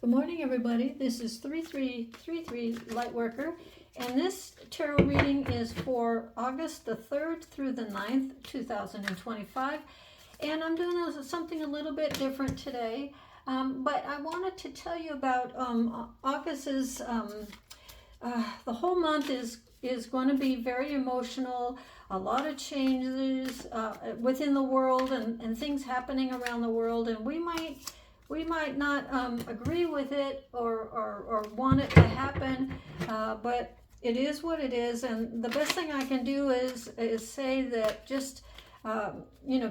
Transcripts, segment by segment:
Good morning, everybody. This is 3333 Lightworker, and this tarot reading is for August the 3rd through the 9th, 2025. And I'm doing something a little bit different today, but I wanted to tell you about August's. The whole month is going to be very emotional. A lot of changes within the world and things happening around the world, and we might not agree with it or want it to happen, but it is what it is. And the best thing I can do is say that just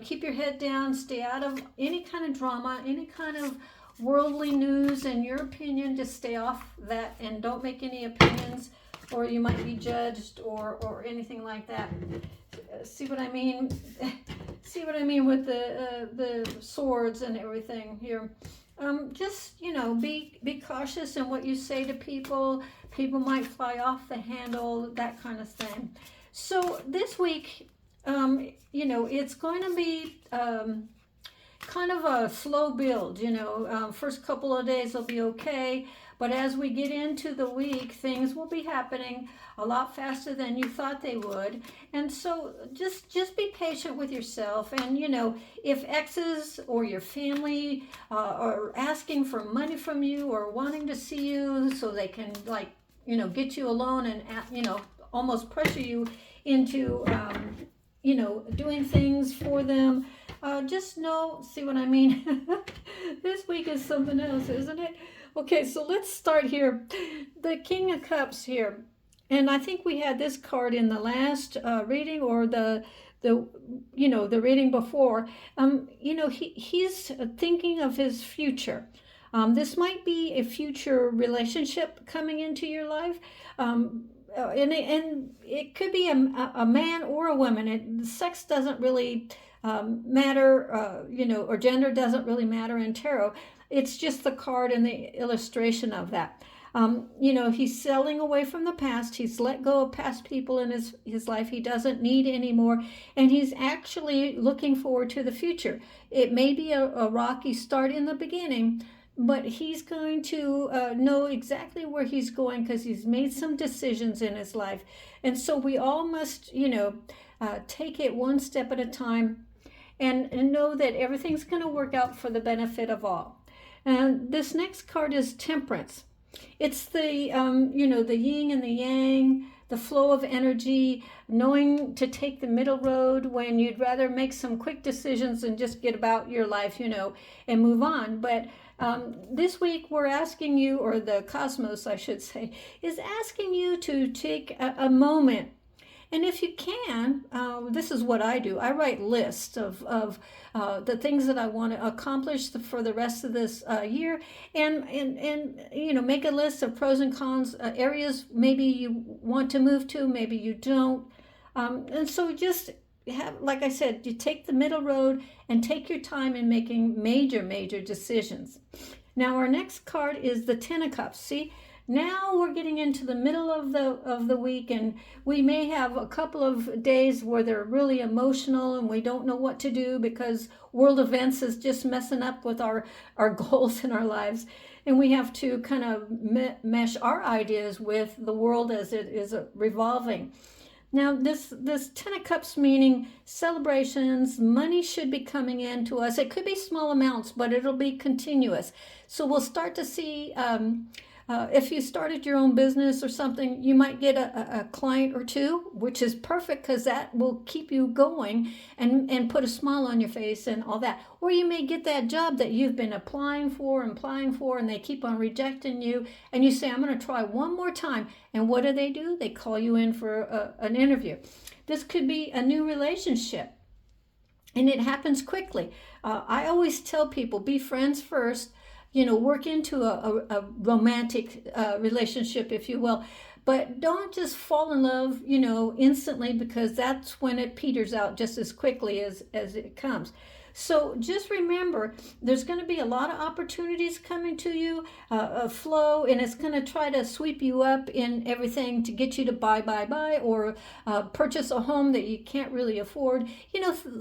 keep your head down, stay out of any kind of drama, any kind of worldly news. In your opinion, just stay off that and don't make any opinions, or you might be judged or anything like that. See what I mean? See what I mean with the swords and everything here. Just be cautious in what you say to people. People might fly off the handle, that kind of thing. So this week, it's going to be kind of a slow build. First couple of days will be okay. But as we get into the week, things will be happening a lot faster than you thought they would. And so just be patient with yourself. And, if exes or your family are asking for money from you or wanting to see you so they can, get you alone and, almost pressure you into, doing things for them, just know, see what I mean? This week is something else, isn't it? Okay, so let's start here. The King of Cups here. And I think we had this card in the last reading or the reading before. He's thinking of his future. This might be a future relationship coming into your life. And it could be a man or a woman. Sex doesn't really matter, or gender doesn't really matter in tarot. It's just the card and the illustration of that. He's selling away from the past. He's let go of past people in his life he doesn't need anymore. And he's actually looking forward to the future. It may be a rocky start in the beginning, but he's going to know exactly where he's going because he's made some decisions in his life. And so we all must, take it one step at a time and know that everything's going to work out for the benefit of all. And this next card is Temperance. It's the, the yin and the yang, the flow of energy, knowing to take the middle road when you'd rather make some quick decisions and just get about your life, and move on. But this week we're asking you, or the cosmos, I should say, is asking you to take a moment. And if you can, this is what I do. I write lists of the things that I want to accomplish for the rest of this year, and make a list of pros and cons, areas maybe you want to move to, maybe you don't. And so just have, like I said, you take the middle road and take your time in making major decisions. Now our next card is the Ten of Cups. See? Now we're getting into the middle of the week, and we may have a couple of days where they're really emotional and we don't know what to do because world events is just messing up with our goals in our lives. And we have to kind of mesh our ideas with the world as it is revolving. Now, this Ten of Cups meaning celebrations, money should be coming in to us. It could be small amounts, but it'll be continuous. So we'll start to see... if you started your own business or something, you might get a client or two, which is perfect because that will keep you going and put a smile on your face and all that. Or you may get that job that you've been applying for and they keep on rejecting you. And you say, I'm going to try one more time. And what do? They call you in for an interview. This could be a new relationship. And it happens quickly. I always tell people, be friends first. Work into a romantic relationship, if you will. But don't just fall in love, instantly, because that's when it peters out just as quickly as it comes. So just remember, there's going to be a lot of opportunities coming to you, a flow, and it's going to try to sweep you up in everything to get you to buy, or purchase a home that you can't really afford,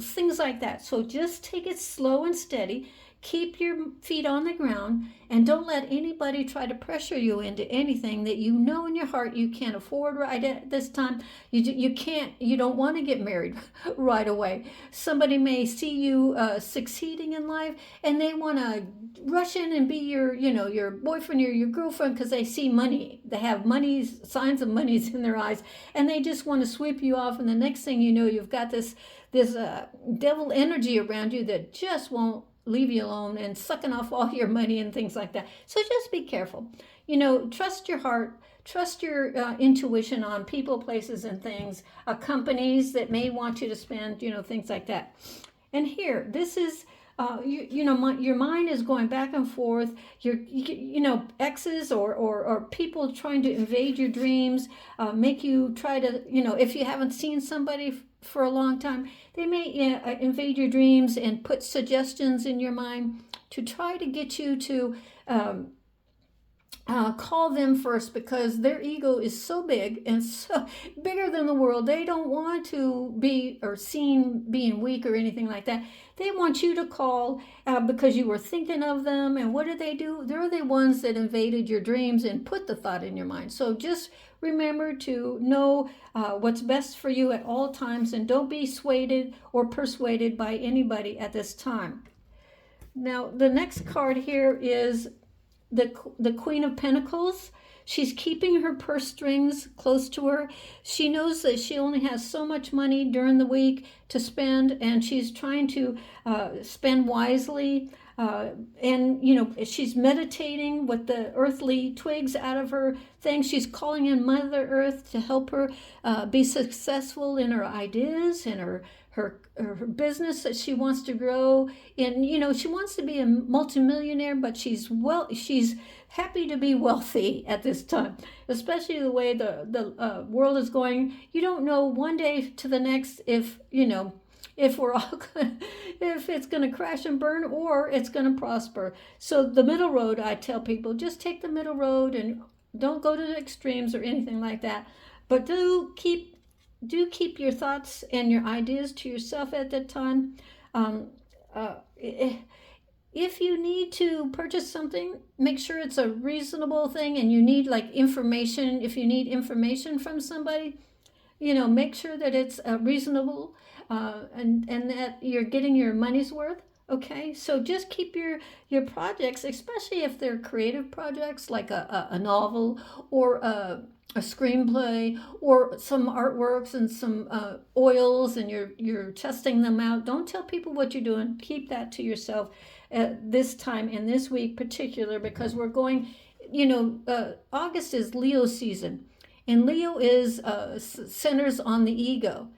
things like that. So just take it slow and steady. keep your feet on the ground, and don't let anybody try to pressure you into anything that you know in your heart you can't afford right at this time. You don't want to get married right away. Somebody may see you succeeding in life, and they want to rush in and be your boyfriend or your girlfriend because they see money. They have signs of monies in their eyes, and they just want to sweep you off. And the next thing you know, you've got this devil energy around you that just won't leave you alone and sucking off all your money and things like that. So just be careful. Trust your heart. Trust your intuition on people, places, and things, companies that may want you to spend, things like that. And here, this is, your mind is going back and forth. Exes or people trying to invade your dreams, make you try to, if you haven't seen somebody for a long time, they may invade your dreams and put suggestions in your mind to try to get you to call them first, because their ego is so big and so bigger than the world. They don't want to be or seen being weak or anything like that. They want you to call because you were thinking of them. And what do? They're the ones that invaded your dreams and put the thought in your mind. So just remember to know what's best for you at all times, and don't be swayed or persuaded by anybody at this time. Now, the next card here is the Queen of Pentacles. She's keeping her purse strings close to her. She knows that she only has so much money during the week to spend, and she's trying to spend wisely. And she's meditating with the earthly twigs out of her thing. She's calling in Mother Earth to help her be successful in her ideas and her business that she wants to grow. And she wants to be a multimillionaire, but she's happy to be wealthy at this time, especially the way the world is going. You don't know one day to the next if we're all if it's going to crash and burn or it's going to prosper. So the middle road, I tell people, just take the middle road and don't go to the extremes or anything like that. But do keep your thoughts and your ideas to yourself at that time. If you need to purchase something, make sure it's a reasonable thing, and you need information. If you need information from somebody, make sure that it's reasonable and that you're getting your money's worth. Okay, so just keep your projects, especially if they're creative projects like a novel or a screenplay or some artworks and some oils, and you're testing them out. Don't tell people what you're doing. Keep that to yourself at this time and this week particular, because we're going, August is Leo season, and Leo is centers on the ego.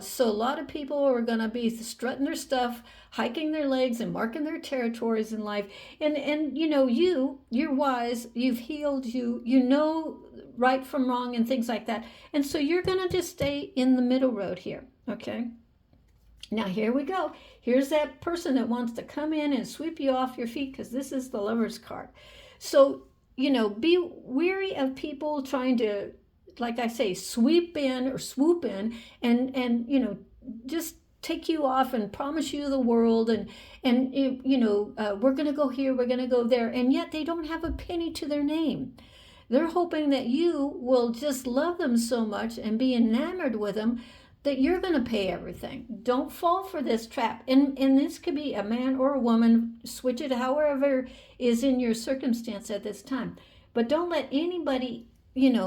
So a lot of people are going to be strutting their stuff, hiking their legs, and marking their territories in life. And you're wise, you've healed, you know right from wrong and things like that. And so you're going to just stay in the middle road here, okay? Now here we go. Here's that person that wants to come in and sweep you off your feet, because this is the Lover's card. So, be wary of people trying to, like I say, sweep in or swoop in and just take you off and promise you the world and we're going to go here, we're going to go there, and yet they don't have a penny to their name. They're hoping that you will just love them so much and be enamored with them that you're going to pay everything. Don't fall for this trap. And this could be a man or a woman. Switch it however is in your circumstance at this time. But don't let anybody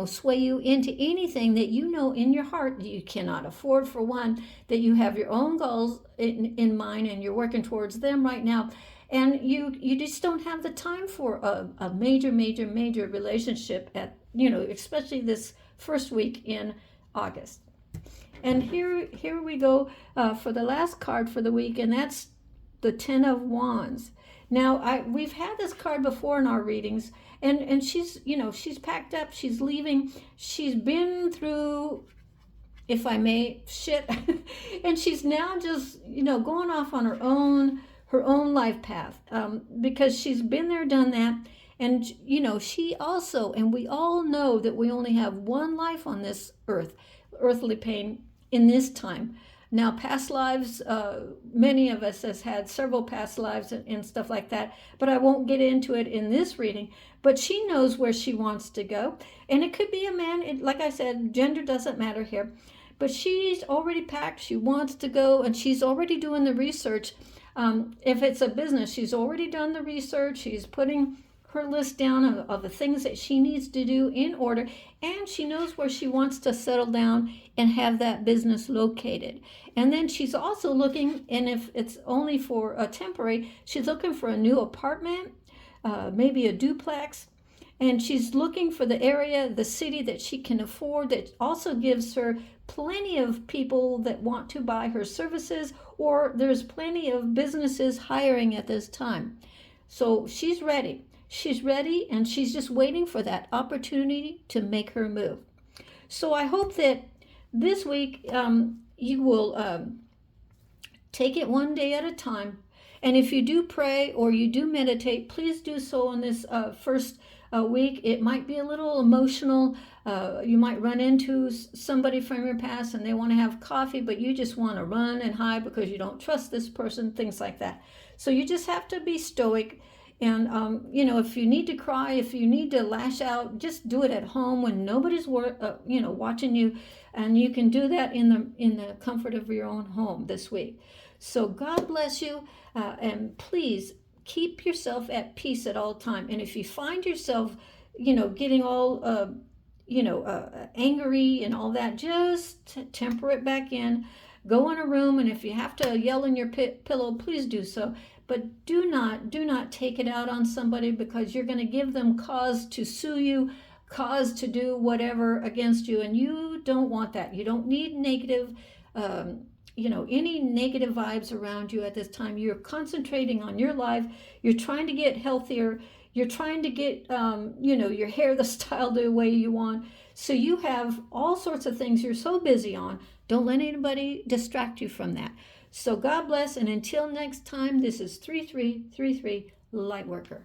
sway you into anything that in your heart you cannot afford. For one, that you have your own goals in mind and you're working towards them right now, and you just don't have the time for a major relationship at especially this first week in August. And here we go for the last card for the week, and that's the Ten of Wands. Now, we've had this card before in our readings, and she's packed up, she's leaving, she's been through, if I may, shit, and she's now just, going off on her own life path, because she's been there, done that, and, she also, and we all know that we only have one life on this earthly pain in this time. Now, past lives, many of us has had several past lives and stuff like that, but I won't get into it in this reading. But she knows where she wants to go, and it could be a man. Like I said, gender doesn't matter here. But she's already packed. She wants to go, and she's already doing the research. If it's a business, she's already done the research. She's putting her list down of the things that she needs to do in order, and she knows where she wants to settle down and have that business located. And then she's also looking, and if it's only for a temporary, she's looking for a new apartment, maybe a duplex, and she's looking for the area, the city that she can afford, that also gives her plenty of people that want to buy her services, or there's plenty of businesses hiring at this time. So she's ready. She's ready, and she's just waiting for that opportunity to make her move. So I hope that this week you will take it one day at a time. And if you do pray or you do meditate, please do so in this first week. It might be a little emotional. You might run into somebody from your past and they want to have coffee, but you just want to run and hide because you don't trust this person, things like that. So you just have to be stoic. And, if you need to cry, if you need to lash out, just do it at home when nobody's watching you. And you can do that in the comfort of your own home this week. So God bless you. And please keep yourself at peace at all time. And if you find yourself, getting all, angry and all that, just temper it back in. Go in a room, and if you have to yell in your pillow, please do so. But do not take it out on somebody, because you're going to give them cause to sue you, cause to do whatever against you, and you don't want that. You don't need negative, any negative vibes around you at this time. You're concentrating on your life. You're trying to get healthier. You're trying to get, your hair the style the way you want. So you have all sorts of things you're so busy on. Don't let anybody distract you from that. So God bless, and until next time, this is 3333 Lightworker.